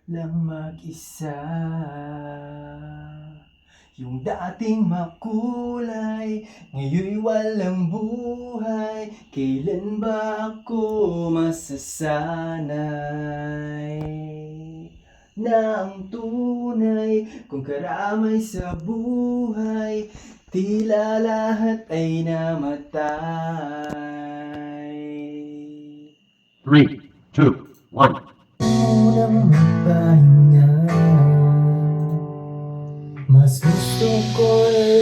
lang mag-isa. Yung dating makulay, ngayon'y walang buhay. Kailan ba ako masasanay na ang tunay kung karamay sa buhay, tila lahat ay namatay. 3, 2, 1. Unang magpahinga, mas gusto ko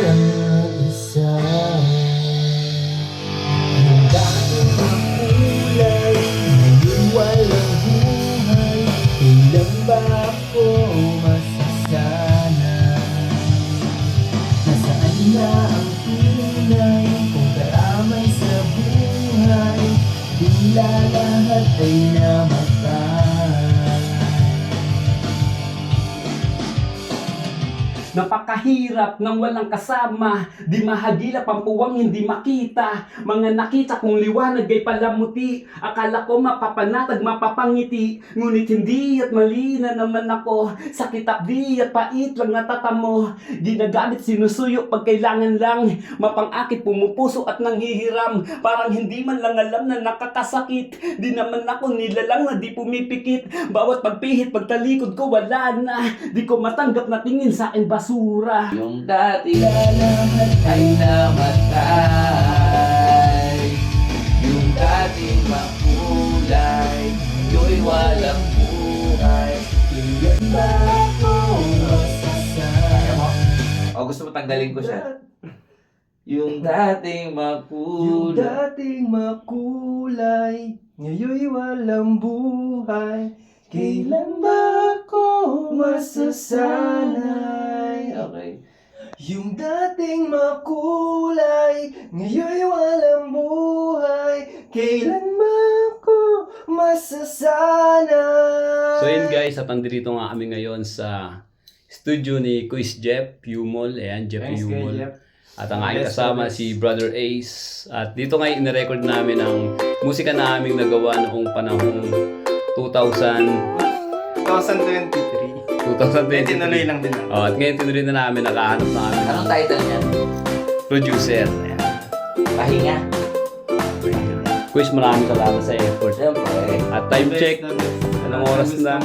lang mag-isa. Yung dating makulay, ngayon walang buhay. Kailan ba ako masasanay? Nasaan na ang tunay kung karamay sa buhay, tila lahat ay namatay. Napakahirap nang walang kasama, di mahagilap ang puwang hindi makita. Mga nakita kong liwanag ay palamuti, akala ko mapapanatag, mapapangiti. Ngunit hindi at mali na naman ako, sakit di at pait lang natatamo. Ginagamit sinusuyo pag kailangan lang, mapangakit pumupuso at nanghihiram. Parang hindi man lang alam na nakakasakit, di naman ako nilalang na di pumipikit. Bawat pagpihit, pagtalikod ko wala na, di ko matanggap na tingin sa akin basura. Yung dati lahat ay namatay. Yung dating makulay, ngayon'y walang buhay. Kailan ba ako masasanay? O gusto mo tanggalin ko siya? Yung dating Yung makulay. dating makulay, ngayon'y walang buhay. Kailan ba ako masasanay? Okay. Yung dating makulay, ngayon'y walang buhay. Kailan ba ako masasanay? So yun guys, at nandito nga kami ngayon sa studio ni Quiz Jeff Yumol. Ayan, Jeff Thanks, Yumol. Kuya Jeff. At ang aking Yes, kasama yes. si Brother Ace. At dito ngayon ina-record namin ang musika na aming nagawa noong panahong 2023. 2023. Tinuloy lang din natin. At ngayon tinuloy na namin, nakahanap na kami ng Anong title niyan? producer. Ayan. Pahinga. Quiz, maraming salamat sa effort. Siyempre. At time check, anong oras na?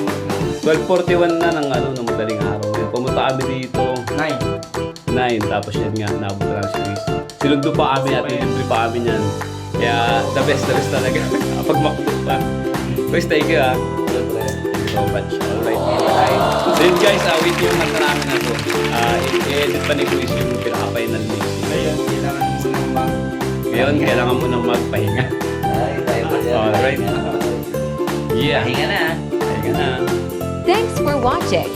12:41 na ng madaling araw. Pumunta kami dito 9, tapos yan nga, nabot na lang si Chris. Sinundo pa kami at nilibre pa kami yan. Kaya the best talaga kapag makapot pa. Chris, thank you ha. Siyempre. So much. Alright. So yun guys, wait yung nagka namin na to. I-edit pa ni Chris yung pinaka-final mix. Ngayon, kailangan mo nang magpahinga. Ay, tayo pa dyan. Alright. Pahinga. Yeah. Pahinga na. Pahinga na. Thanks for watching.